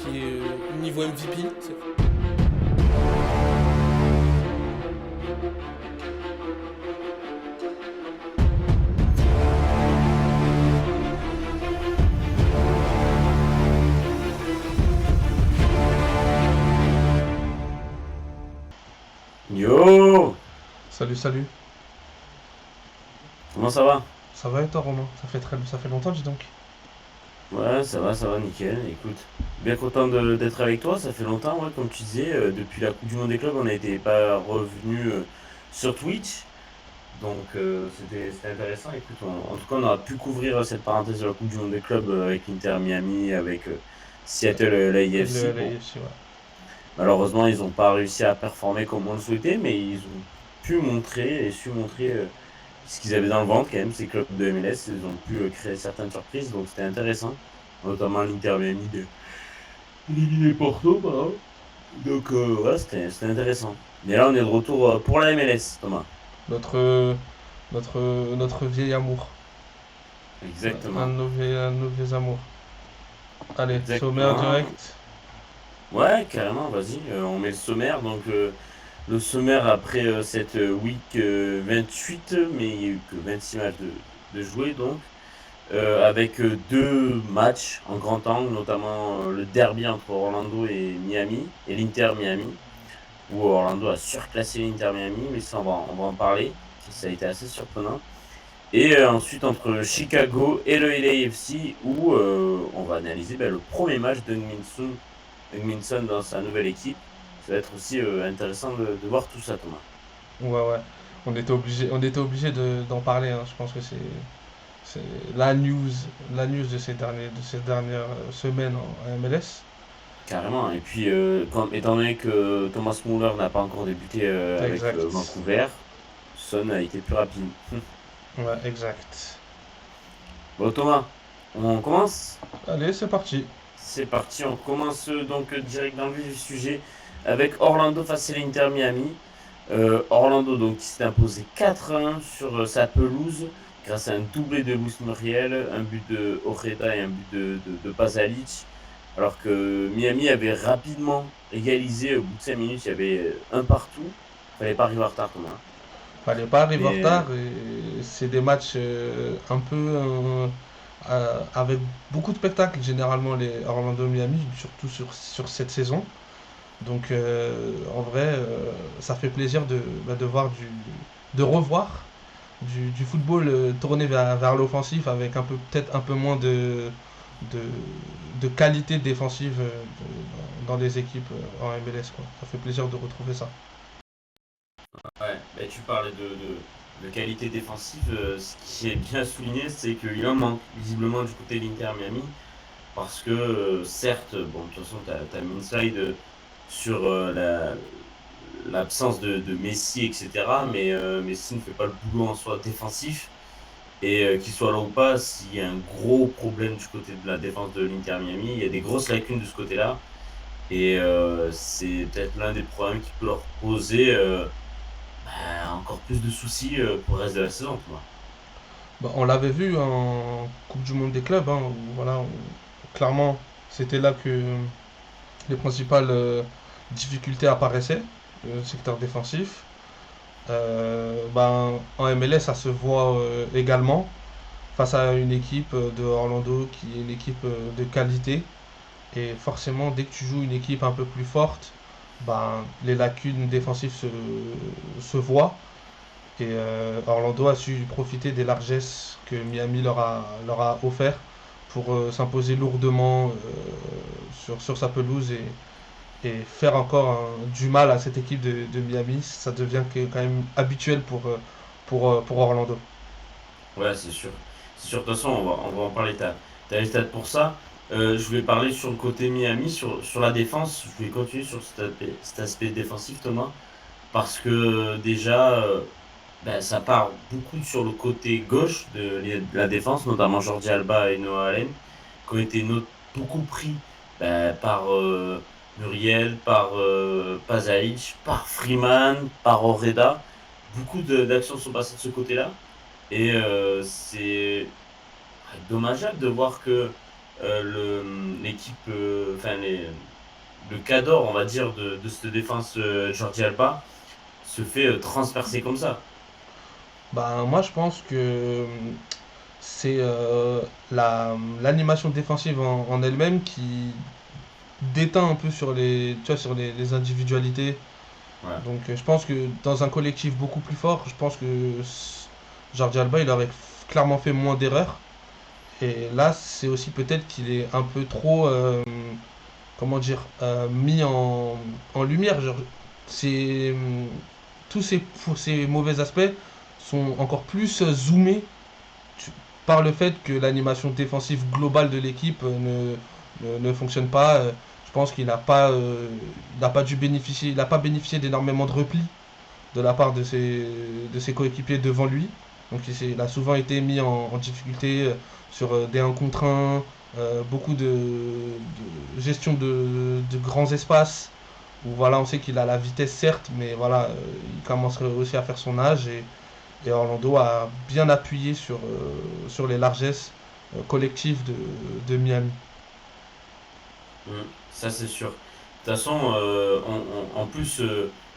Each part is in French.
qui est niveau MVP. Yo! Salut, salut. Comment ça va? Ça va et toi, Romain? Ça fait longtemps, dis donc. Ouais, ça va, nickel. Écoute, bien content d'être avec toi. Ça fait longtemps, ouais, comme tu disais, depuis la Coupe du Monde des clubs, on n'était pas revenu sur Twitch. Donc, c'était intéressant. Écoute, en tout cas, on a pu couvrir cette parenthèse de la Coupe du Monde des clubs avec l'Inter Miami, avec Seattle, Le l'AFC. Bon, LAFC, ouais. malheureusement, ils n'ont pas réussi à performer comme on le souhaitait, mais ils ont pu montrer et su montrer ce qu'ils avaient dans le ventre quand même, ces clubs de MLS. Ils ont pu créer certaines surprises, donc c'était intéressant. Notamment l'Inter Miami d'éliminer Porto, pardon. Donc ouais, c'était intéressant. Mais là, on est de retour pour la MLS, Thomas. Notre, notre vieil amour. Un Exactement. un de nos vieux amours. Allez, sommaire Exactement. direct. Ouais, carrément, vas-y, on met le sommaire. Donc, le sommaire après cette week 28, mais il n'y a eu que 26 matchs de jouer, donc. Avec deux matchs en grand angle, notamment le derby entre Orlando et Miami, et l'Inter Miami, où Orlando a surclassé l'Inter Miami, mais ça on va en parler, ça a été assez surprenant. Et ensuite entre Chicago et le LAFC, où on va analyser le premier match d'Heung-Min Son dans sa nouvelle équipe. Ça va être aussi intéressant de voir tout ça, Thomas. Ouais, ouais. On était obligé d'en parler, hein. Je pense que c'est la news de ces dernières semaines en MLS. Carrément. Et puis, étant donné que Thomas Muller n'a pas encore débuté avec Exact. Vancouver, Son a été plus rapide. Ouais, exact. Bon, Thomas, on commence? Allez, c'est parti. C'est parti, on commence donc direct dans le vif du sujet avec Orlando face à l'Inter Miami. Orlando donc qui s'est imposé 4-1 sur sa pelouse grâce à un doublé de Luis Muriel, un but de Ojeda et un but de Pasalic. Alors que Miami avait rapidement égalisé au bout de 5 minutes, il y avait un partout. Fallait pas arriver en retard, Thomas. Fallait pas arriver en Mais retard. Et c'est des matchs un peu avec beaucoup de spectacles, généralement les Orlando Miami, surtout sur cette saison. Donc en vrai, ça fait plaisir de voir de revoir du football tourné vers l'offensif avec peut-être un peu moins de, de qualité défensive dans les équipes en MLS, quoi. Ça fait plaisir de retrouver ça. ouais, tu parlais de qualité défensive. Ce qui est bien souligné, c'est qu'il en manque visiblement du côté de l'Inter Miami. Parce que, certes, bon, de toute façon, tu as mis une slide sur l'absence de Messi, etc. Mais Messi ne fait pas le boulot en soi défensif. Et qu'il soit là ou pas, s'il y a un gros problème du côté de la défense de l'Inter Miami, il y a des grosses lacunes de ce côté-là. Et c'est peut-être l'un des problèmes qui peut leur poser encore plus de soucis pour le reste de la saison, tu vois. Bah, on l'avait vu en Coupe du Monde des clubs, hein, où, voilà, clairement, c'était là que les principales difficultés apparaissaient, le secteur défensif. En MLS, ça se voit également face à une équipe de Orlando qui est une équipe de qualité. Et forcément, dès que tu joues une équipe un peu plus forte, les lacunes défensives se voient. Et Orlando a su profiter des largesses que Miami leur a offert pour s'imposer lourdement sur sa pelouse et faire encore du mal à cette équipe de Miami. Ça devient quand même habituel pour Orlando. Ouais, c'est sûr. C'est sûr, de toute façon, on va en parler. T'as les stats pour ça. Je voulais parler sur le côté Miami, sur la défense. Je voulais continuer sur cet aspect défensif, Thomas. Parce que déjà, ça part beaucoup sur le côté gauche de la défense, notamment Jordi Alba et Noah Allen, qui ont été beaucoup pris par Muriel, par Pasalic, par Freeman, par Oreda. Beaucoup d'actions sont passées de ce côté-là. Et c'est dommageable de voir que l'équipe, enfin le cadre, on va dire, de cette défense Jordi Alba se fait transpercer comme ça. Ben, moi, je pense que c'est l'animation défensive en elle-même qui déteint un peu sur tu vois, sur les individualités. Ouais. Donc, je pense que dans un collectif beaucoup plus fort, je pense que Jordi Alba, il aurait clairement fait moins d'erreurs. Et là, c'est aussi peut-être qu'il est un peu trop, comment dire, mis en lumière. Genre, c'est, tous ces mauvais aspects sont encore plus zoomés tu- par le fait que l'animation défensive globale de l'équipe ne fonctionne pas. Je pense qu'il n'a pas dû bénéficier, il n'a pas bénéficié d'énormément de replis de la part de ses coéquipiers devant lui. Donc il a souvent été mis en difficulté sur des 1 contre 1, beaucoup de gestion de grands espaces. Où voilà, on sait qu'il a la vitesse certes, mais voilà, il commence aussi à faire son âge et Orlando a bien appuyé sur les largesses collectives de Miami. Ça c'est sûr. De toute façon, en plus,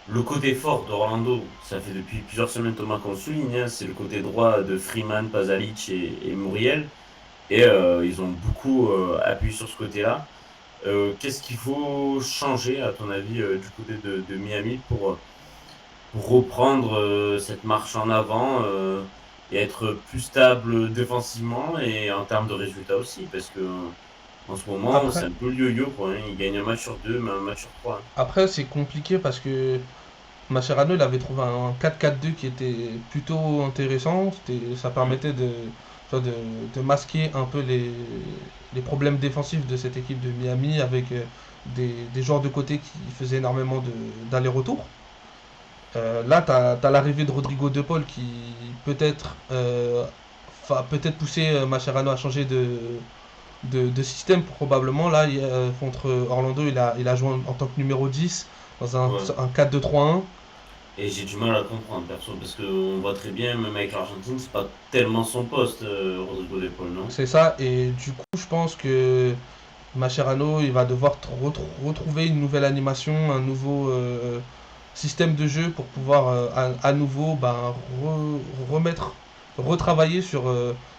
le côté fort d'Orlando, ça fait depuis plusieurs semaines Thomas qu'on le souligne, hein, c'est le côté droit de Freeman, Pasalic et Muriel. Et ils ont beaucoup appuyé sur ce côté-là. Qu'est-ce qu'il faut changer, à ton avis, du côté de Miami pour reprendre cette marche en avant et être plus stable défensivement et en termes de résultats aussi? Parce que en ce moment, c'est Après, un peu le yo-yo, quoi, hein. Ils gagnent un match sur deux, mais un match sur trois, hein. après c'est compliqué parce que Mascherano, il avait trouvé un 4-4-2 qui était plutôt intéressant. Ça Mm. permettait tu vois, de masquer un peu les problèmes défensifs de cette équipe de Miami avec des joueurs de côté qui faisaient énormément d'allers-retours. Là, tu as l'arrivée de Rodrigo De Paul qui peut-être va peut-être pousser Mascherano à changer de système probablement. Là, contre Orlando, il a joué en tant que numéro 10 dans Ouais. un 4-2-3-1. Et j'ai du mal à comprendre, perso, parce qu'on voit très bien, même avec l'Argentine, c'est pas tellement son poste, Rodrigo De Paul, non? C'est ça, et du coup, je pense que Mascherano, il va devoir retrouver une nouvelle animation, un nouveau système de jeu pour pouvoir à nouveau ben, retravailler sur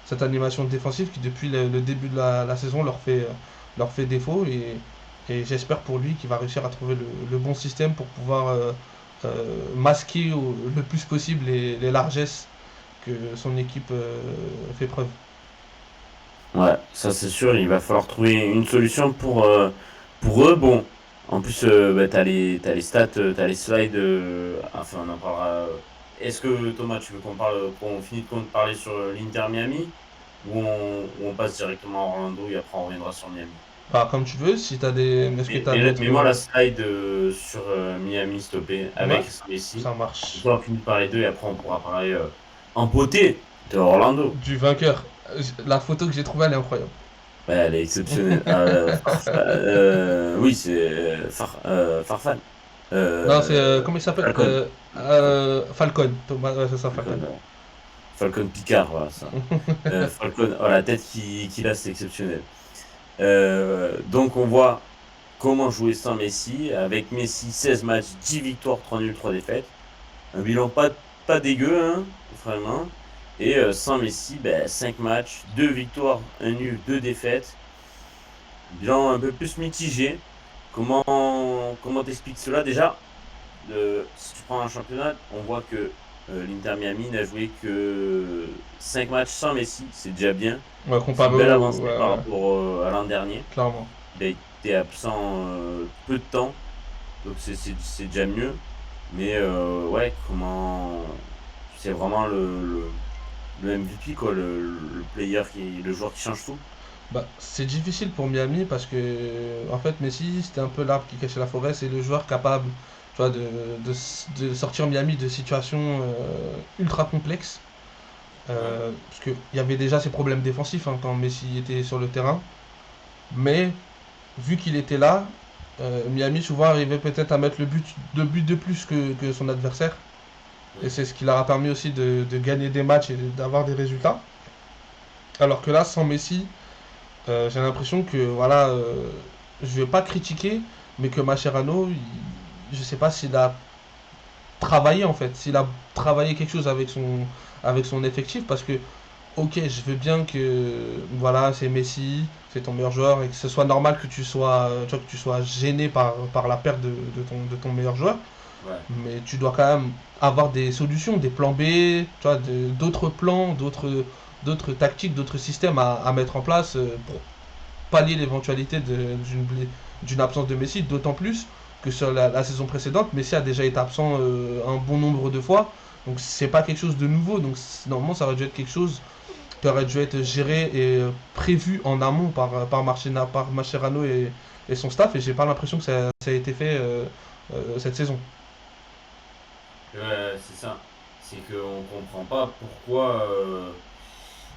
cette animation défensive qui, depuis le début de la saison, leur fait défaut. Et j'espère pour lui qu'il va réussir à trouver le bon système pour pouvoir masquer le plus possible les largesses que son équipe fait preuve. Ouais, ça c'est sûr, il va falloir trouver une solution pour eux. Bon, en plus, bah, t'as les stats, t'as les slides, enfin on en parlera. Est-ce que Thomas, tu veux qu'on finisse de parler sur l'Inter Miami ou on passe directement à Orlando et après on reviendra sur Miami? Bah, comme tu veux, si t'as des. Est-ce que t'as d'autres. Mets-moi la slide sur Miami, s'il te plaît, Ouais, avec Messi. ça Comme marche. ça, on finit par les deux et après on pourra parler en beauté de Orlando. Du vainqueur. La photo que j'ai trouvée, elle est incroyable. Ouais, elle est exceptionnelle. Oui, c'est Farfan. Non, c'est. Euh, Comment il s'appelle Falcon. Falcon. Thomas, ouais, c'est ça, Falcon, Falcon. Falcon Picard, voilà ça. Falcon, oh, la tête qu'il a, c'est exceptionnel. Donc on voit comment jouer sans Messi. Avec Messi, 16 matchs, 10 victoires, 3 nuls, 3 défaites. Un bilan pas dégueu, hein, vraiment. Et sans Messi, ben, 5 matchs, 2 victoires, un nul, 2 défaites. Bilan un peu plus mitigé. Comment t'expliques cela? Déjà, si tu prends un championnat, on voit que l'Inter Miami n'a joué que 5 matchs sans Messi, c'est déjà bien. Ouais, C'est une comparé belle au. avancée Ouais, par ouais, rapport à l'an dernier. clairement. Il a été absent peu de temps, donc c'est déjà mieux. Mais ouais, c'est vraiment le MVP, quoi, le player, le joueur qui change tout. Bah, c'est difficile pour Miami parce que, en fait, Messi, c'était un peu l'arbre qui cachait la forêt. C'est le joueur capable, tu vois, de sortir Miami de situations ultra complexes. Ouais. Parce qu'il y avait déjà ces problèmes défensifs hein, quand Messi était sur le terrain. Mais vu qu'il était là, Miami souvent arrivait peut-être à mettre deux buts de plus que son adversaire. Et c'est ce qui leur a permis aussi de gagner des matchs et d'avoir des résultats. Alors que là, sans Messi, J'ai l'impression que, voilà, je vais pas critiquer, mais que Mascherano, je sais pas s'il a travaillé en fait, s'il a travaillé quelque chose avec son effectif, parce que, ok, je veux bien que, voilà, c'est Messi, c'est ton meilleur joueur, et que ce soit normal que tu vois, que tu sois gêné par la perte de ton meilleur joueur, Ouais. mais tu dois quand même avoir des solutions, des plans B, tu vois, d'autres plans, d'autres tactiques, d'autres systèmes à mettre en place pour pallier l'éventualité d'une absence de Messi, d'autant plus que sur la saison précédente, Messi a déjà été absent un bon nombre de fois, donc c'est pas quelque chose de nouveau, donc normalement ça aurait dû être quelque chose qui aurait dû être géré et prévu en amont par Mascherano et son staff, et j'ai pas l'impression que ça a été fait cette saison. Ouais, c'est ça. C'est qu'on comprend pas pourquoi.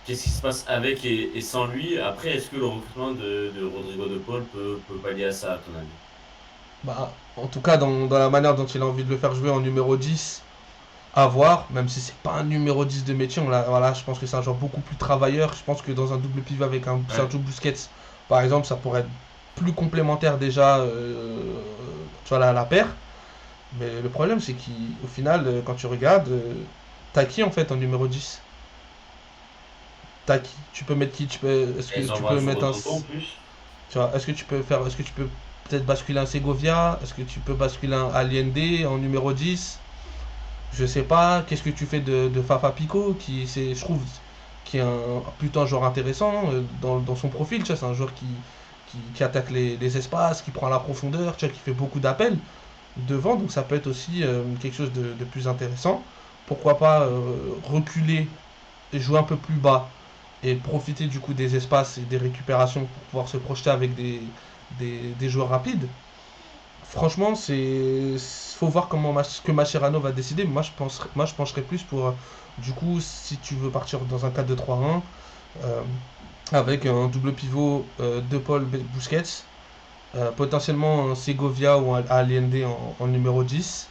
Qu'est-ce qui se passe avec et sans lui. Après, est-ce que le recrutement de Rodrigo de Paul peut pallier à ça, à ton avis? Bah, en tout cas, dans la manière dont il a envie de le faire jouer en numéro 10, à voir, même si c'est pas un numéro 10 de métier, voilà, je pense que c'est un joueur beaucoup plus travailleur. Je pense que dans un double pivot avec un Ouais. Sergio Busquets, par exemple, ça pourrait être plus complémentaire déjà, tu vois, la paire. Mais le problème, c'est qu'au final, quand tu regardes, t'as qui en fait en numéro 10? T'as qui? Tu peux mettre qui? Est-ce Et que ils tu envoient peux sur mettre un. Tonton en plus. Tu vois, est-ce que tu peux peut-être basculer un Segovia? Est-ce que tu peux basculer un Allende en numéro 10? Je sais pas. Qu'est-ce que tu fais de Fafa Pico, je trouve, qui est plutôt un joueur intéressant dans son profil. Tu vois, c'est un joueur qui attaque les espaces, qui prend la profondeur, tu vois, qui fait beaucoup d'appels devant. Donc ça peut être aussi quelque chose de plus intéressant. Pourquoi pas reculer et jouer un peu plus bas et profiter du coup des espaces et des récupérations pour pouvoir se projeter avec des joueurs rapides. Franchement, faut voir que Mascherano va décider. Moi, je pencherais plus pour du coup, si tu veux partir dans un 4-2-3-1 euh, avec un double pivot de Paul Busquets, potentiellement un Segovia ou un Allende en numéro 10.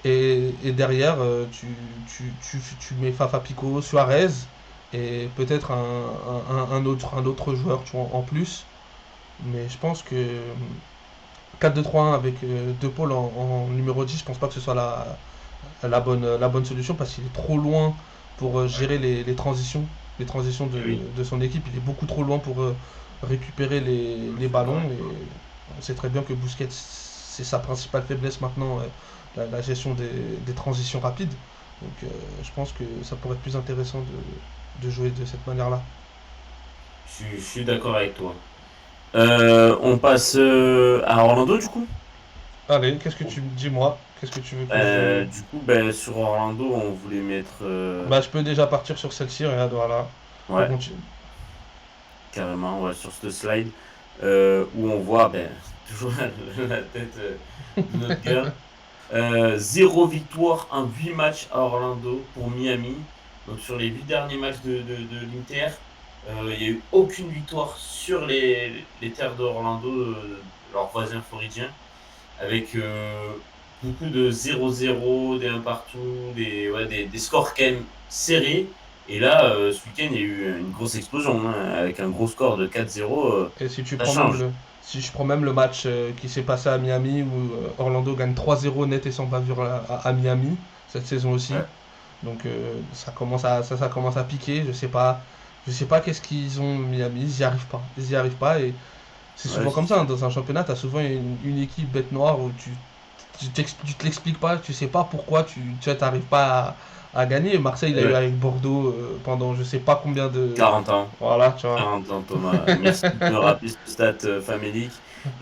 Et derrière, tu mets Fafa Pico, Suarez et peut-être un autre joueur tu vois, en plus. Mais je pense que 4-2-3-1 avec deux pôles en numéro 10, je pense pas que ce soit la bonne solution parce qu'il est trop loin pour Ouais. gérer les transitions Et oui, de son équipe. Il est beaucoup trop loin pour récupérer je les suis d'accord ballons. avec Et toi. on sait très bien que Busquets, c'est sa principale faiblesse maintenant, la gestion des transitions rapides. Donc je pense que ça pourrait être plus intéressant de jouer de cette manière-là. Je suis d'accord avec toi. On passe à Orlando du coup. Allez, qu'est-ce que tu me dis moi? Qu'est-ce que tu veux que je. Du coup, ben, sur Orlando, on voulait mettre. Bah, je peux déjà partir sur celle-ci, regarde, voilà. On Ouais, continue. carrément, ouais, sur ce slide où on voit ben, toujours la tête de notre gars. 0 victoire en 8 matchs à Orlando pour Miami. Donc sur les 8 derniers matchs de l'Inter, il n'y a eu aucune victoire sur les terres d'Orlando, leurs voisins floridiens, avec beaucoup de 0-0, des 1 partout, ouais, des scores quand même serrés. Et là, ce week-end, il y a eu une grosse explosion, hein, avec un gros score de 4-0. Et si tu Ça prends même change. le, si je prends même le match qui s'est passé à Miami où Orlando gagne 3-0 net et sans bavure à Miami cette saison aussi. Ouais. Donc ça commence à piquer. Je sais pas qu'est-ce qu'ils ont Miami. Ils y arrivent pas. Ils y arrivent pas et c'est Ouais, souvent c'est comme ça, hein. sûr. Dans un championnat, t'as souvent une équipe bête noire où tu te l'expliques pas, tu sais pas pourquoi tu t'arrives pas à gagner. Marseille, il a eu Ouais. avec Bordeaux pendant je sais pas combien de. 40 ans. Voilà, tu vois. 40 ans, Thomas. Merci de me rappeler ce stat famélique.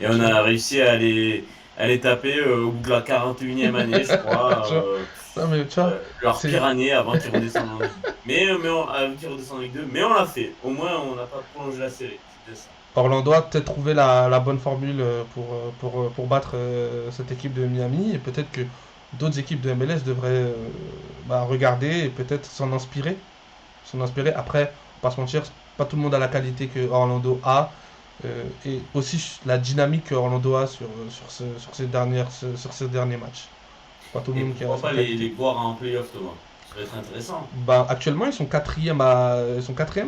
Et on Tu vois. a réussi à les taper au bout de la 41e année, je crois. Tu vois. Non, mais tu vois, Leur c'est pire année avant qu'ils redescendent en Ligue 2. Avant qu'ils redescendent en Ligue 2. Mais on l'a fait. Au moins, on n'a pas prolongé la série. C'était ça. Orlando a peut-être trouvé la bonne formule pour battre cette équipe de Miami et peut-être que d'autres équipes de MLS devraient bah, regarder et peut-être s'en inspirer. S'en inspirer. Après, pas se mentir, pas tout le monde a la qualité que Orlando a et aussi la dynamique que Orlando a sur ces derniers matchs. Pas tout le Et monde qui a pourquoi cette pas qualité. les voir en playoff, Thomas? Ça va être intéressant. Bah, actuellement, ils sont quatrième,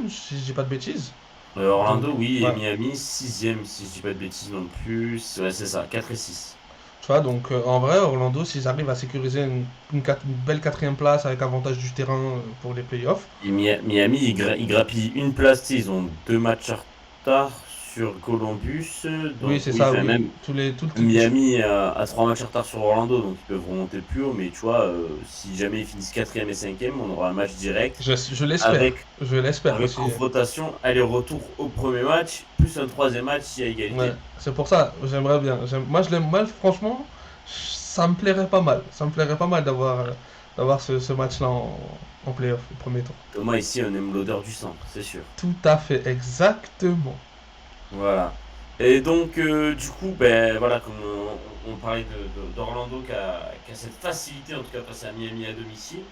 si je dis pas de bêtises. Donc, Orlando, oui, et ouais. Miami, sixième, si je dis pas de bêtises non plus. Ouais, c'est ça, 4 et 6. Tu vois, donc en vrai, Orlando, s'ils arrivent à sécuriser une belle quatrième place avec avantage du terrain pour les playoffs, Et Miami, ils grappillent une place, tu sais, ils ont 2 matchs en retard sur Columbus. oui, Donc c'est oui, ça, enfin, oui. même Tout, Miami a 3 matchs en retard sur Orlando, donc ils peuvent remonter plus haut. Mais tu vois, si jamais ils finissent quatrième et cinquième, on aura un match direct je l'espère. avec, Je l'espère avec aussi. confrontation aller-retour au premier match, plus un troisième match s'il y a Ouais, égalité. c'est pour ça, j'aimerais bien. Moi, je l'aime mal, franchement, ça me plairait pas mal. Ça me plairait pas mal d'avoir ce match-là en playoff, au premier tour. Thomas, ici, on aime l'odeur du sang, c'est sûr. Tout à fait, exactement. Voilà. Et donc, du coup, ben voilà, comme on parlait d'Orlando qui a cette facilité, en tout cas face à Miami à domicile.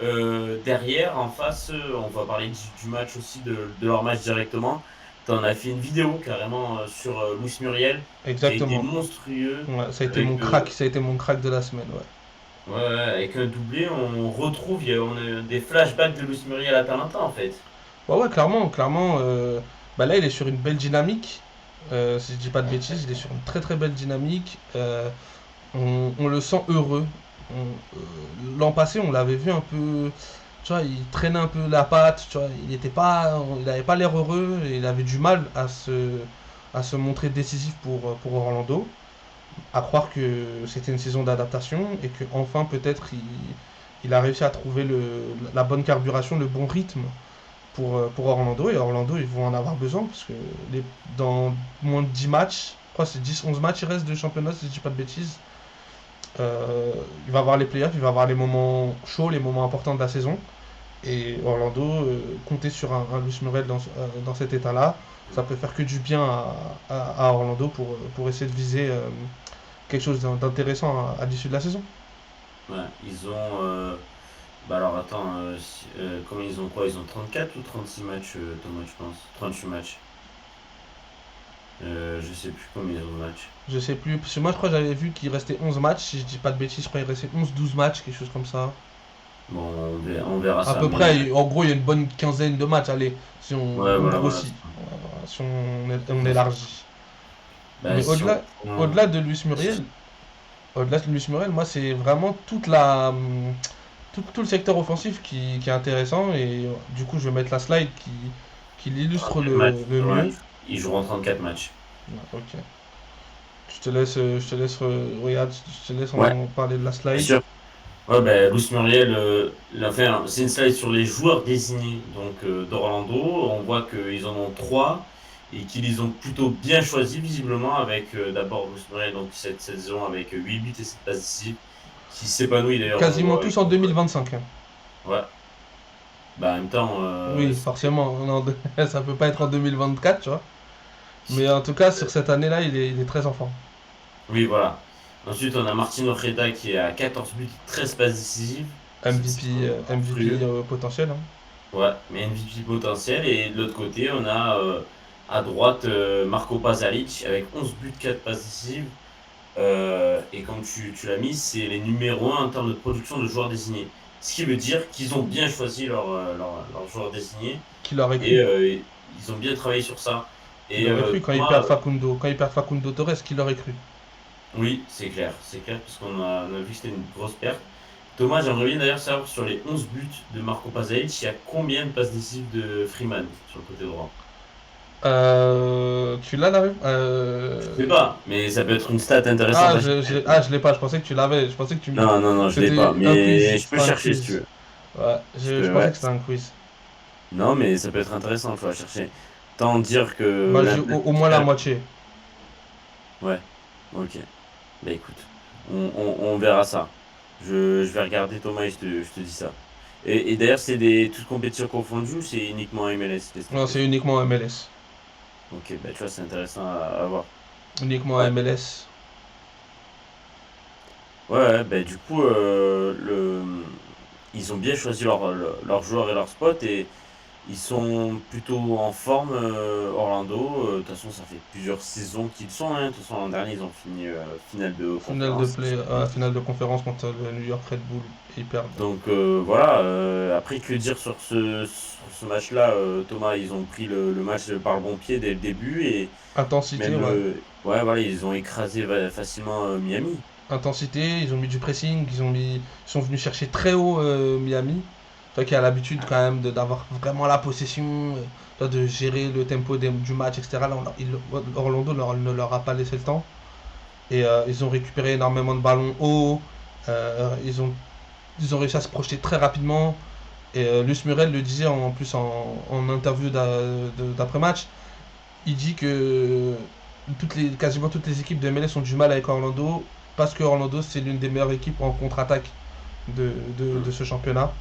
Derrière, en face, on va parler du match aussi, de leur match directement. T'en as fait une vidéo carrément sur Luis Muriel qui a été Exactement. monstrueux Ouais, avec, ça a été mon crack de la semaine, ouais. ouais, ouais, avec un doublé. On retrouve, on a des flashbacks de Luis Muriel à Atalanta en fait. Ouais, ouais, clairement, clairement. Bah là, il est sur une belle dynamique. Si je dis pas de bêtises, il est sur une très très belle dynamique. On le sent heureux. L'an passé, on l'avait vu un peu. Tu vois, il traînait un peu la patte. Tu vois, il avait pas l'air heureux. Et il avait du mal à se montrer décisif pour Orlando. À croire que c'était une saison d'adaptation et que enfin peut-être il a réussi à trouver la bonne carburation, le bon rythme pour Orlando. Et Orlando, ils vont en avoir besoin parce que dans moins de 10 matchs, je crois que c'est 10-11 matchs, il reste de championnat, si je dis pas de bêtises. Il va avoir les playoffs, il va avoir les moments chauds, les moments importants de la saison. Et Orlando, compter sur un Luis Muriel dans cet état-là, ça peut faire que du bien à Orlando pour essayer de viser quelque chose d'intéressant à l'issue de la saison. Ouais, ils ont. Bah alors attends, comment ils ont quoi? Ils ont 34 ou 36 matchs, Thomas, je pense? 38 matchs. Je sais plus combien ils ont de matchs. Je sais plus, parce que moi je crois que j'avais vu qu'il restait 11 matchs, si je dis pas de bêtises, je crois qu'il restait 11-12 matchs, quelque chose comme ça. Bon, on verra À ça, peu mais. près, en gros, il y a une bonne quinzaine de matchs, allez, si Ouais, on voilà, voilà. grossit, si on élargit. Bah, Mais si on prend. au-delà de Luis Muriel, au-delà de Luis Muriel, moi c'est vraiment tout le secteur offensif qui est intéressant et du coup je vais mettre la slide qui l'illustre 34 matchs le sur un. mieux. Ils joueront 34 matchs. Ouais, ok. Regarde, je te laisse Ouais, en parler de la bien slide. sûr. Ouais, bah, Luis Muriel, c'est une slide sur les joueurs désignés donc d'Orlando. On voit qu'ils en ont 3 et qu'ils les ont plutôt bien choisis visiblement avec d'abord Luis Muriel donc cette saison avec 8 buts et 7 passes décisives qui s'épanouit d'ailleurs on Quasiment voit tous en 2025, hein. ouais bah en même temps Oui, forcément, non, ça peut pas être en 2024, tu vois. Mais en tout cas, sur cette année-là, il est très enfant. oui voilà. Ensuite on a Martin Ojeda qui est à 14 buts 13 passes décisives. C'est MVP monstrueux. potentiel, hein. Ouais, mais MVP potentiel. Et de l'autre côté, on a à droite Marco Pasalic avec 11 buts, 4 passes décisives. Et comme tu l'as mis, c'est les numéros 1 en termes de production de joueurs désignés. Ce qui veut dire qu'ils ont bien choisi leurs joueurs désignés Qu'il aurait et cru. ils ont bien travaillé sur ça. Qu'il Et aurait cru Thomas, Quand ils perdent Facundo Torres, qu'il aurait cru. oui, c'est clair, parce on a vu que c'était une grosse perte. Thomas, j'aimerais bien d'ailleurs savoir sur les 11 buts de Marco Pasalic, il y a combien de passes décisives de Freeman sur le côté droit? Tu l'as là? Je sais pas, mais ça peut être une stat intéressante à chercher. Je l'ai pas, je pensais que tu l'avais. Je pensais que Non, non, non, je l'ai pas, c'était un quiz. mais je peux C'était un chercher si tu quiz. veux. Ouais, je pensais Ouais. que c'était un quiz. Non, mais ça peut être intéressant, il faut chercher. Tant dire que Bah, j'ai au moins la moitié. Ouais, ok. Bah écoute, on verra ça. Je vais regarder Thomas et je te dis ça. Et d'ailleurs, c'est toutes compétitions confondues ou c'est uniquement MLS les Non, c'est statistiques? uniquement MLS. Ok, bah tu vois, c'est intéressant à voir. Uniquement Ouais, MLS. ouais, ouais, bah du coup, ils ont bien choisi leurs joueurs et leurs spots. Ils sont plutôt en forme, Orlando. De toute façon, ça fait plusieurs saisons qu'ils sont, hein. De toute façon, l'an dernier, ils ont fini finale de conférence, si je dis pas de bêtises. Finale de conférence contre le New York Red Bull et ils perdent. Donc voilà, après que dire sur ce match-là, Thomas, ils ont pris le match par le bon pied dès le début et Intensité, même ouais. ouais, voilà, ils ont écrasé facilement Miami. Intensité, ils ont mis du pressing, ils sont venus chercher très haut Miami. Toi qui a l'habitude quand même d'avoir vraiment la possession, de gérer le tempo du match, etc. Là, Orlando ne leur a pas laissé le temps. Et ils ont récupéré énormément de ballons hauts. Ils ont réussi à se projeter très rapidement. Et Luis Muriel le disait en plus en interview d'après-match. Il dit que quasiment toutes les équipes de MLS ont du mal avec Orlando parce que Orlando c'est l'une des meilleures équipes en contre-attaque de Hmm. ce championnat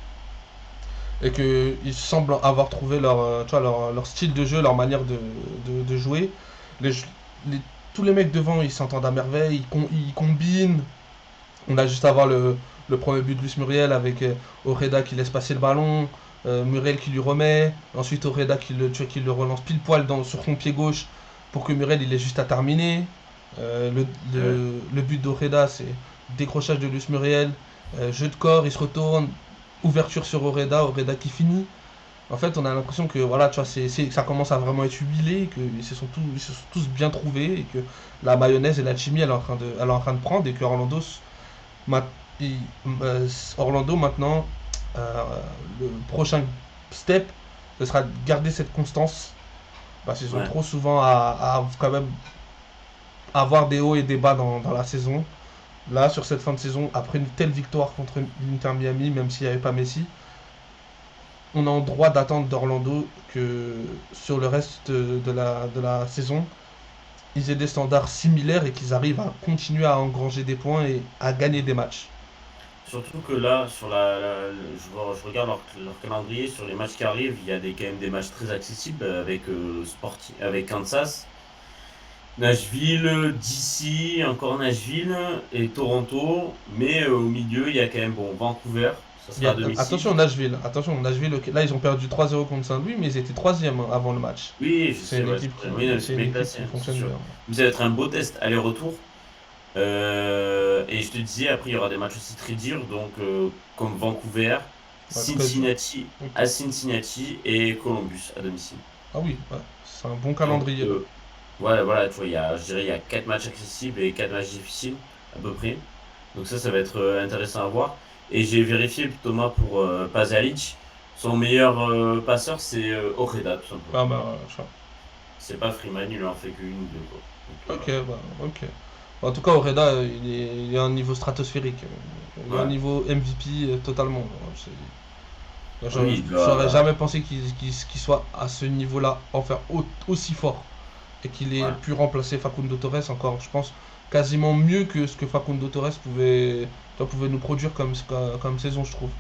et qu'ils semblent avoir trouvé leur style de jeu, leur manière de jouer. Les, les- Tous les mecs devant ils s'entendent à merveille, ils combinent. On a juste à voir le premier but de Luis Muriel avec Oreda qui laisse passer le ballon, Muriel qui lui remet, ensuite Oreda qui le relance pile poil sur son pied gauche pour que Muriel il ait juste à terminer. Euh, le, Ouais. le but d'Oreda c'est décrochage de Luis Muriel, jeu de corps, il se retourne, ouverture sur Oreda qui finit. En fait, on a l'impression que voilà, tu vois, ça commence à vraiment être huilé, qu'ils ils se sont tous bien trouvés et que la mayonnaise et la chimie elle est en train de prendre et que Ma- il- euh, Orlando maintenant, euh, le prochain step, ce sera de garder cette constance. Parce qu'ils ont Ouais. trop souvent à quand même avoir des hauts et des bas dans la saison. Là, sur cette fin de saison, après une telle victoire contre l'Inter Miami, même s'il n'y avait pas Messi, on a en droit d'attendre d'Orlando que sur le reste de la saison, ils aient des standards similaires et qu'ils arrivent à continuer à engranger des points et à gagner des matchs. Surtout que là, sur je regarde leur calendrier, sur les matchs qui arrivent, il y a quand même des matchs très accessibles avec, avec Kansas, Nashville, DC, encore Nashville et Toronto. Mais au milieu, il y a quand même bon, Vancouver, ça sera à domicile. Attention, Nashville, ok. Là ils ont perdu 3-0 contre Saint-Louis, mais ils étaient troisième avant le match. Oui, je C'est sais, une ouais, équipe oui, non, c'est c'est une bien équipe classé, qui hein, c'est fonctionne sûr. bien. Mais ça va être un beau test aller-retour. Et je te disais, après, il y aura des matchs aussi très durs, donc comme Vancouver, Ouais, très dur. Cincinnati Ok. à Cincinnati et Columbus à domicile. Ah oui, ouais. C'est un bon Donc, calendrier là. ouais, voilà, tu vois, je dirais, il y a 4 matchs accessibles et 4 matchs difficiles, à peu près. Donc ça va être intéressant à voir. Et j'ai vérifié, Thomas, pour Pasalic, son meilleur passeur, c'est Ojeda, tout simplement. Ah bah, C'est pas Freeman, il en fait qu'une ou deux, quoi. Donc, ok, bah, ok. En tout cas, Oreda, il est à un niveau stratosphérique. Il est à un ouais. niveau MVP totalement. Oui, il J'aurais doit. jamais pensé qu'il soit à ce niveau-là, enfin aussi fort. Et qu'il ait Ouais. pu remplacer Facundo Torres encore, je pense, quasiment mieux que ce que Facundo Torres pouvait nous produire comme saison, je trouve.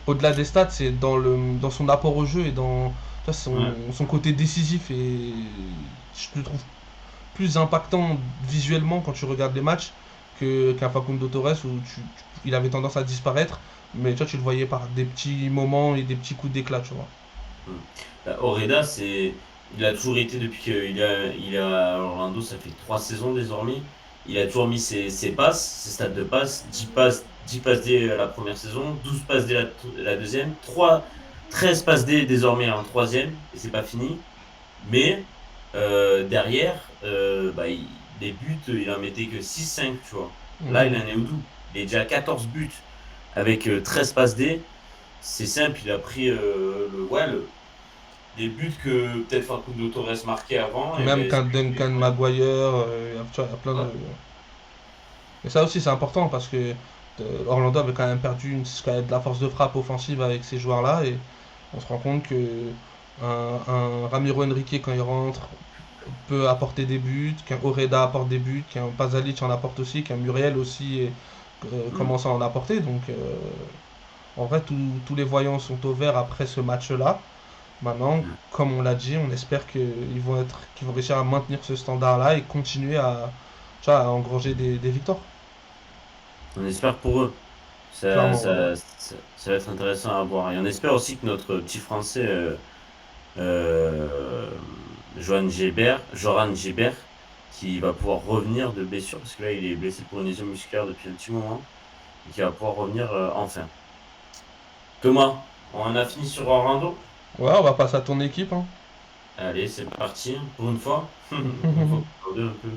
Au-delà des stats, c'est dans son apport au jeu et dans tu vois, Ouais. son côté décisif. Et je le trouve plus impactant visuellement quand tu regardes les matchs qu'un Facundo Torres où il avait tendance à disparaître. Mais toi, tu le voyais par des petits moments et des petits coups d'éclat, tu vois. Hmm. Bah, Oreda, il a toujours été depuis il est à Orlando, ça fait 3 saisons désormais. Il a toujours mis ses passes, ses stats de passes, 10 passes D la première saison, 12 passes D la deuxième, 13 passes D désormais en troisième, et c'est pas fini. Mais derrière, bah, les buts, il en mettait que 6-5, tu vois. Là, il Mhm. en est au double. Il est déjà à 14 buts avec 13 passes D. C'est simple, il a pris les buts que peut-être Facundo Torres marquait avant, et Même ben c'est qu'un lui qui Duncan les met. Maguire, tu vois, il y a plein de. Ouais. Et ça aussi, c'est important parce que Orlando avait quand même perdu quand même de la force de frappe offensive avec ces joueurs-là. Et on se rend compte que un Ramiro Henrique, quand il rentre, peut apporter des buts, qu'un Oreda apporte des buts, qu'un Pasalic en apporte aussi, qu'un Muriel aussi Hmm. commence à en apporter. Donc, en vrai, tous les voyants sont au vert après ce match-là. Maintenant, Hmm. comme on l'a dit, on espère qu'ils vont réussir à maintenir ce standard-là et continuer tu vois, à engranger des victoires. On espère pour eux. Clairement, ouais. Ça va être intéressant à voir. Et on espère aussi que notre petit Français euh, Joran Gébert, qui va pouvoir revenir de blessure, parce que là, il est blessé pour une lésion musculaire depuis un petit moment, et qui va pouvoir revenir enfin. Thomas, on en a fini sur Orlando? Ouais, on va passer à ton équipe, hein. Allez, c'est parti, pour une fois. Une fois pour deux, un peu.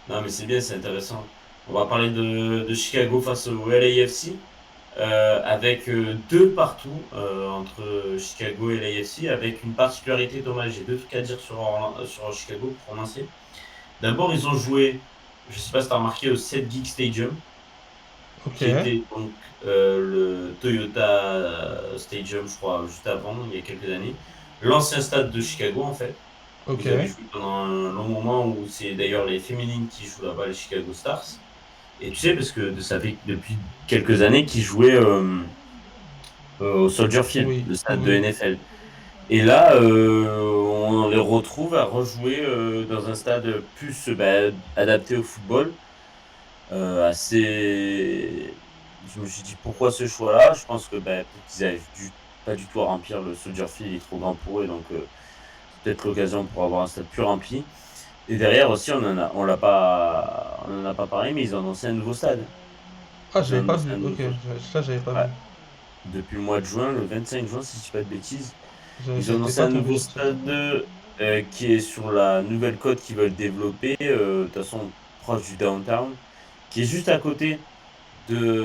Non, mais c'est bien, c'est intéressant. On va parler de Chicago face au LAFC, avec deux partout entre Chicago et LAFC, avec une particularité, Thomas. J'ai deux trucs à dire sur Chicago pour commencer. D'abord, ils ont joué, je ne sais pas si tu as remarqué, au 7 Geek Stadium, Ok, qui était donc le Toyota Stadium, je crois, juste avant, il y a quelques années. L'ancien stade de Chicago, en fait. ok. Ils avaient joué pendant un long moment où c'est d'ailleurs les féminines qui jouent là-bas, les Chicago Stars. Et tu sais, parce que ça fait depuis quelques années qu'ils jouaient au Soldier Field, Oui, le stade de oui. NFL. Et là, on les retrouve à rejouer dans un stade plus adapté au football. Assez. Je me suis dit pourquoi ce choix-là. Je pense que peut-être qu'ils avaient pas du tout à remplir le Soldier Field, il est trop grand pour eux, donc c'est peut-être l'occasion pour avoir un stade plus rempli. Et derrière aussi, on en a pas parlé, mais ils ont annoncé un nouveau stade. Ah, Ils ont j'avais pas annoncé vu. un Ok, nouveau. ça, j'avais pas Ouais, vu. depuis le mois de juin, le 25 juin, si je dis pas de bêtises, ils ont J'étais annoncé pas un tombé nouveau sur ça. stade qui est sur la nouvelle côte qu'ils veulent développer, de toute façon proche du downtown, qui est juste à côté du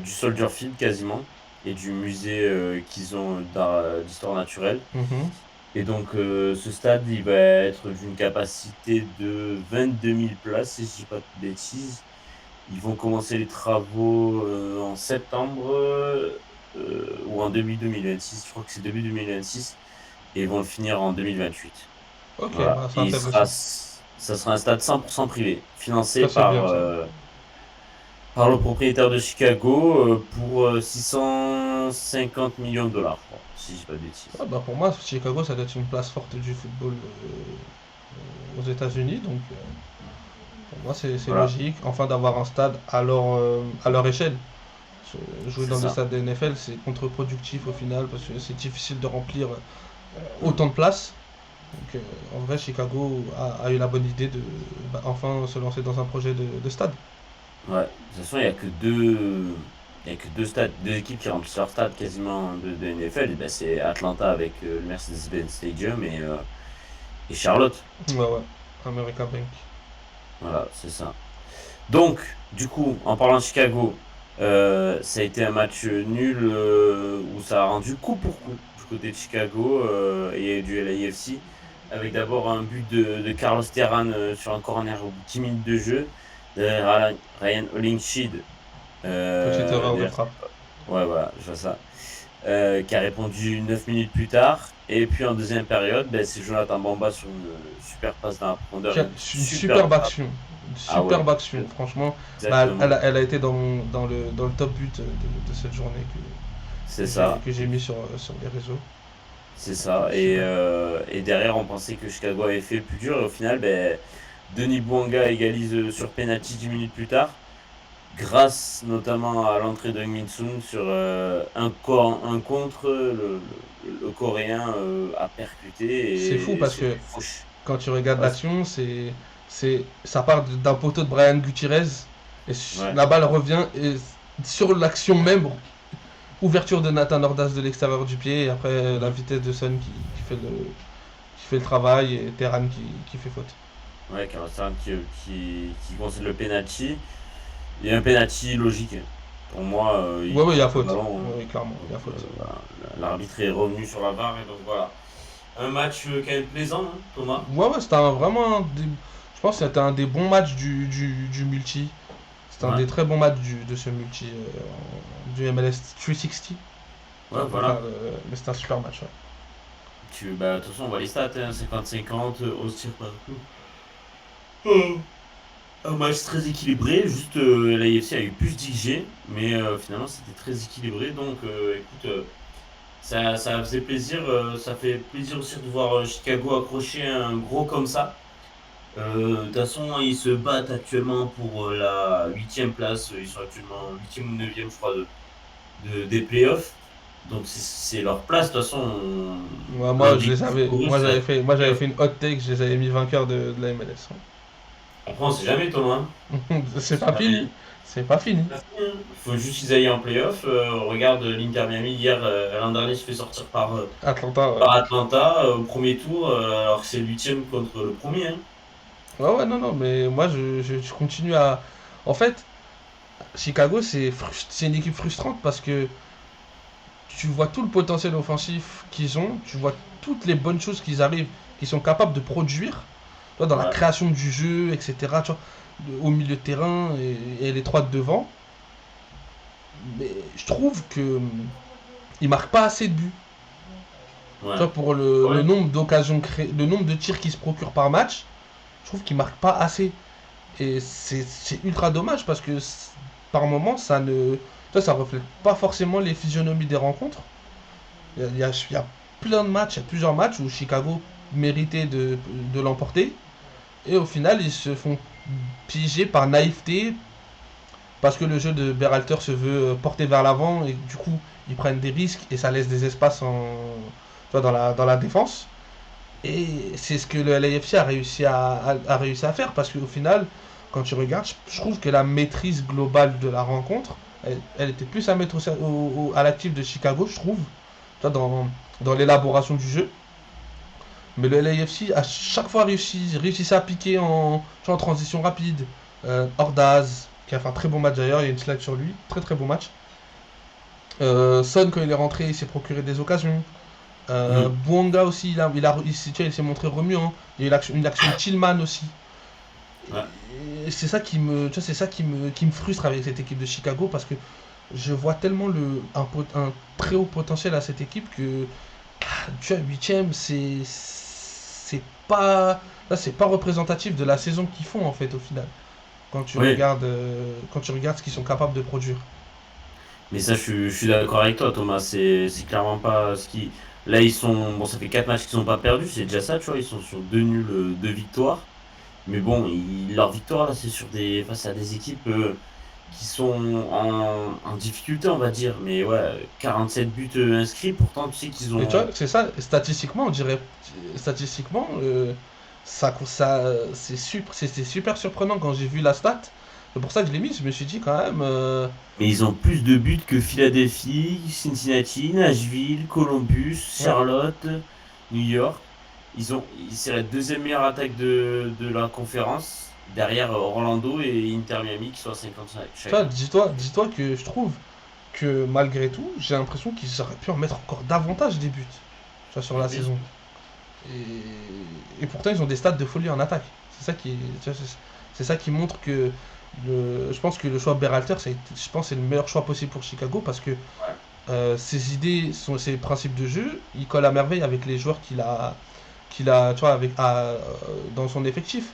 Soldier Field quasiment, et du musée qu'ils ont d'histoire naturelle. Mhm. Et donc ce stade, il va être d'une capacité de 22 000 places, si je dis pas de bêtises. Ils vont commencer les travaux en septembre ou en début 2026. Je crois que c'est début 2026. Et ils vont le finir en 2028. Ok, Voilà. bah, c'est Et intéressant. ça sera un stade 100% privé, financé Ça, c'est bien, ça. par le propriétaire de Chicago pour 650 millions de dollars, je crois, si je dis pas de Ah, bêtises. bah, pour moi, Chicago, ça doit être une place forte du football aux États-Unis. Donc, pour moi, c'est Voilà, logique. Enfin, d'avoir un stade à leur échelle. Jouer c'est dans des ça. stades de NFL, c'est contre-productif au final parce que c'est difficile de remplir Mm. autant de places. Donc, en vrai, Chicago a eu la bonne idée de enfin se lancer dans un projet de stade. Ouais, de toute façon, il y a que deux stades, deux équipes qui remplissent leur stade quasiment de NFL. Et ben, c'est Atlanta avec le Mercedes-Benz Stadium et Charlotte. Ouais, ouais. America Bank. Voilà, c'est ça. Donc, du coup, en parlant de Chicago, ça a été un match nul où ça a rendu coup pour coup du côté de Chicago et du LAFC, avec d'abord un but de Carlos Terran sur un corner au bout de 10 minutes de jeu, derrière Ryan Hollingshede. Petite erreur de D'ailleurs, frappe. ouais, voilà, je vois ça. Qui a répondu 9 minutes plus tard. Et puis en deuxième période, c'est Jonathan Bamba sur une super passe dans la profondeur, une Une superbe superbe frappe. action. Une Ah ouais, superbe action. Franchement, bah, exactement. elle a été dans le top but de cette journée C'est ça. que j'ai mis sur les réseaux. C'est Donc, ça. super. Et derrière, on pensait que Chicago avait fait le plus dur. Et au final, Denis Bouanga égalise sur penalty 10 minutes plus tard. Grâce notamment à l'entrée de Min Sun sur un contre, le Coréen a C'est fou percuté et parce c'est que fouche. quand tu regardes Ouais, l'action, ça part d'un poteau de Brian Gutierrez et ouais, la balle revient et sur l'action même, ouverture de Nathan Ordas de l'extérieur du pied et après la mhm. vitesse de Son qui fait le travail et Terran qui fait faute. Ouais, Carlos Sainz qui concède le penalty. Il y a un penalty logique. Pour moi, Ouais, il ouais, il y a touche le faute. ballon, hein. Ouais, clairement, il y Donc a faute. voilà, l'arbitre est revenu sur la VAR et donc voilà. Un match quand même plaisant, hein, Thomas. Ouais, ouais, vraiment je pense que c'était un des bons matchs du multi. C'était un Ouais, des très bons matchs de ce multi du MLS 360. ouais, Enfin, voilà. mais c'était un super match. Ouais. De toute façon, on voit les stats, hein, 50-50, 11 tirs partout. Un match très équilibré, juste l'AFC a eu plus d'XG, mais finalement c'était très équilibré. Donc écoute, ça faisait plaisir. Ça fait plaisir aussi de voir Chicago accrocher un gros comme ça. De toute façon, ils se battent actuellement pour la huitième place. Ils sont actuellement huitième ou neuvième, je crois, des playoffs. Donc c'est leur place, de toute façon. Moi, je les L'objectif avais, pour eux, j'avais fait une hot take, je les avais mis vainqueurs de la MLS. après, on sait jamais, Thomas. C'est pas fini. C'est pas fini. Il faut juste qu'ils aillent en playoff. Regarde l'Inter Miami hier, l'an dernier se fait sortir Atlanta, ouais. par Atlanta au premier tour, alors que c'est le 8e contre le premier. Hein. Ouais, non, non, mais moi, je continue à. En fait, Chicago, c'est une équipe frustrante parce que tu vois tout le potentiel offensif qu'ils ont, tu vois toutes les bonnes choses qu'ils sont capables de produire, tu vois, dans la Ouais. création du jeu, etc. Tu vois, au milieu de terrain et les trois de devant. Mais je trouve que ils marquent pas assez de buts. Ouais. Tu vois, pour Ouais. le nombre d'occasions créées, le nombre de tirs qu'ils se procurent par match, je trouve qu'ils marquent pas assez. Et c'est ultra dommage parce que par moment, ça reflète pas forcément les physionomies des rencontres. Il y a plein de matchs, il y a plusieurs matchs où Chicago méritait de l'emporter. Et au final, ils se font piéger par naïveté parce que le jeu de Berhalter se veut porter vers l'avant et du coup, ils prennent des risques et ça laisse des espaces tu vois, dans la défense. Et c'est ce que le LAFC a réussi à faire parce qu'au final, quand tu regardes, je trouve que la maîtrise globale de la rencontre, elle était plus à mettre à l'actif de Chicago, je trouve, tu vois, dans l'élaboration du jeu. Mais le LAFC a chaque fois réussi à piquer tu vois, en transition rapide. Ordaz, qui a fait un très bon match d'ailleurs, il y a une slide sur lui, très très bon match. Son, quand il est rentré, il s'est procuré des occasions. Mm. Bouanga aussi, il s'est montré remuant. Il y a eu une action de Tillman aussi. Ouais. Et c'est ça tu vois, c'est ça qui me frustre avec cette équipe de Chicago parce que je vois tellement un très haut potentiel à cette équipe que tu vois, 8ème, c'est pas là, c'est pas représentatif de la saison qu'ils font en fait au final. Oui. Quand tu regardes ce qu'ils sont capables de produire. Mais ça, je suis d'accord avec toi, Thomas. C'est clairement pas ce qui. Là, ils sont. Bon, ça fait 4 matchs qu'ils n'ont pas perdu, c'est déjà ça, tu vois. Ils sont sur 2 nuls, 2 victoires. Mais bon, leur victoire, là, c'est face à des équipes qui sont en difficulté, on va dire. Mais ouais, 47 buts inscrits, pourtant, tu sais qu'ils Et tu vois, ont. c'est ça, statistiquement, on dirait. Statistiquement, c'était super surprenant quand j'ai vu la stat. C'est pour ça que je l'ai mis, je me suis dit quand même. Mais ils ont plus de buts que Philadelphie, Cincinnati, Nashville, Columbus, Ouais. Charlotte, New York. C'est la deuxième meilleure attaque de la conférence, derrière Orlando et Inter Miami qui sont à 55 Tu vois, chacun. dis-toi que je trouve que malgré tout, j'ai l'impression qu'ils auraient pu en mettre encore davantage des buts, tu vois, sur Ouais, la bien saison. sûr. Et pourtant, ils ont des stats de folie en attaque. Tu vois, c'est ça qui montre que je pense que le choix Berhalter, je pense, c'est le meilleur choix possible pour Chicago parce que Ouais. ses idées, ses principes de jeu, ils collent à merveille avec les joueurs tu vois, dans son effectif.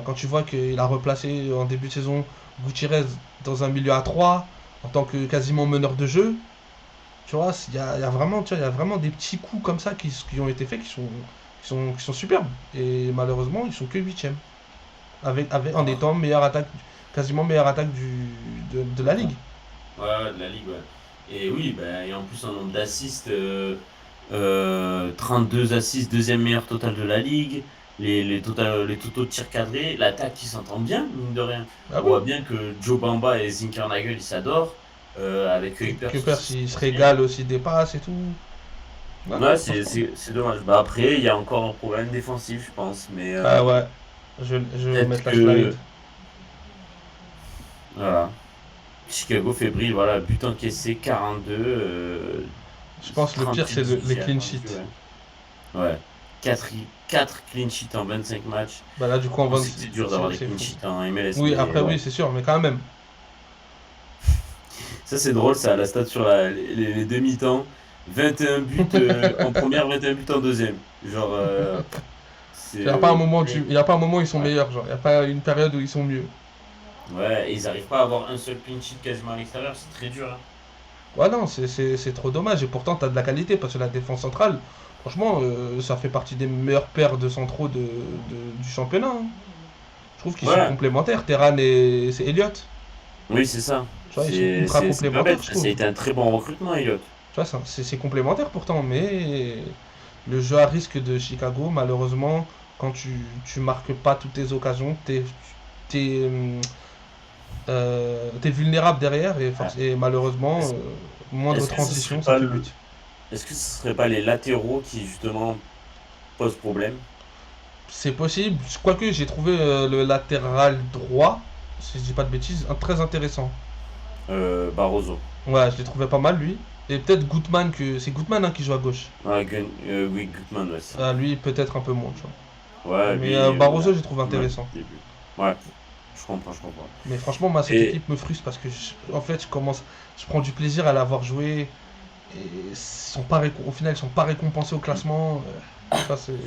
Quand tu vois qu'il a replacé en début de saison Gutiérrez dans un milieu à 3 en tant que quasiment meneur de jeu, tu vois, il y a vraiment, tu vois, il y a vraiment des petits coups comme ça qui ont été faits qui sont superbes. Et malheureusement, ils sont que 8ème. En Ouais. étant quasiment meilleure attaque de la ligue. Ouais, de la Ligue, ouais. Et oui, bah, et en plus en nombre d'assists, 32 assists, deuxième meilleur total de la Ligue. Les totaux de tirs cadrés, l'attaque qui s'entend bien, mine de rien. Ah On oui, voit bien que Joe Bamba et Zinkernagel, ils s'adorent. Avec que Kuipers aussi, Perse, ça il se passe bien. régale aussi des passes et tout. Non, Ouais, non, franchement. c'est dommage. Bah, après, il y a encore un problème défensif, je pense. Mais Ah ouais, je vais peut-être mettre la slide. que. Voilà. Chicago fébrile, voilà, but encaissé 42, Je pense que le pire, 38 c'est les ici clean attendu, sheets. ouais. Ouais. 4 clean sheets en 25 matchs. Bah là, du coup, en On sait que 26, c'est dur d'avoir des c'est clean fou. sheets en MLS, Oui, mais après, oui, ouais. c'est sûr, mais quand même. Ça, c'est drôle, ça, la stat sur les demi-temps. 21 buts en première, 21 buts en deuxième. Genre, c'est. Il y a pas un moment où ils sont Ouais. meilleurs, genre. Il n'y a pas une période où ils sont mieux. Ouais, et ils arrivent pas à avoir un seul clean sheet quasiment à l'extérieur, c'est très dur, hein. Ouais, non, c'est trop dommage. Et pourtant, t'as de la qualité parce que la défense centrale, franchement, ça fait partie des meilleurs paires de centraux du championnat, hein. Je trouve qu'ils sont Ouais, complémentaires. Terran et c'est Elliott. oui, c'est ça. Tu vois, ils sont ultra C'est pas bête, complémentaires, je ça a trouve. été un très bon recrutement, Elliott. Tu vois, c'est complémentaire pourtant, mais le jeu à risque de Chicago, malheureusement, quand tu marques pas toutes tes occasions, t'es, t'es vulnérable derrière Ouais. et malheureusement, Est-ce moindre est-ce que ce serait transition, ça pas te fait but. est-ce que ce serait pas les latéraux qui justement posent problème? C'est possible, quoique j'ai trouvé le latéral droit, si je dis pas de bêtises, très intéressant. Barroso. Ouais, je l'ai trouvé pas mal lui. Et peut-être Gutmann, c'est Gutmann hein, qui joue à gauche. Ouais, oui, Gutmann, ouais, c'est ça. Ah, lui, peut-être un peu moins, tu vois. Ouais, Mais lui, Barroso, ouais, j'ai trouvé du mal intéressant. au début. Ouais, je comprends, je comprends. Mais franchement, moi, cette Et équipe me frustre parce que, en fait, je prends du plaisir à l'avoir joué. Et au final, ils sont pas récompensés au classement. Tu vois, c'est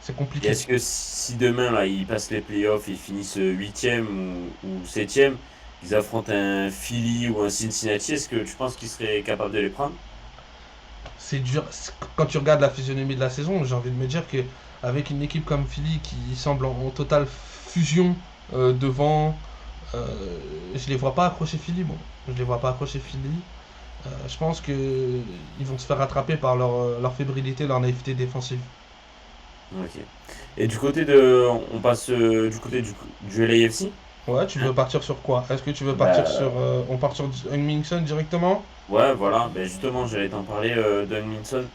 Et compliqué. est-ce que si demain là ils passent les playoffs et ils finissent huitième ou septième, ils affrontent un Philly ou un Cincinnati, est-ce que tu penses qu'ils seraient capables de les prendre? C'est dur. Quand tu regardes la physionomie de la saison, j'ai envie de me dire que avec une équipe comme Philly qui semble en totale fusion devant, je les vois pas accrocher Philly. Bon, je les vois pas accrocher Philly. Je pense que ils vont se faire rattraper par leur fébrilité, leur naïveté défensive. Ok. Et du côté de, on passe du côté du LAFC? Ouais, tu veux partir sur quoi? Est-ce que tu veux partir sur... Bah on part sur Minson directement? ouais, voilà. Ben justement, j'allais t'en parler d'Hunminson.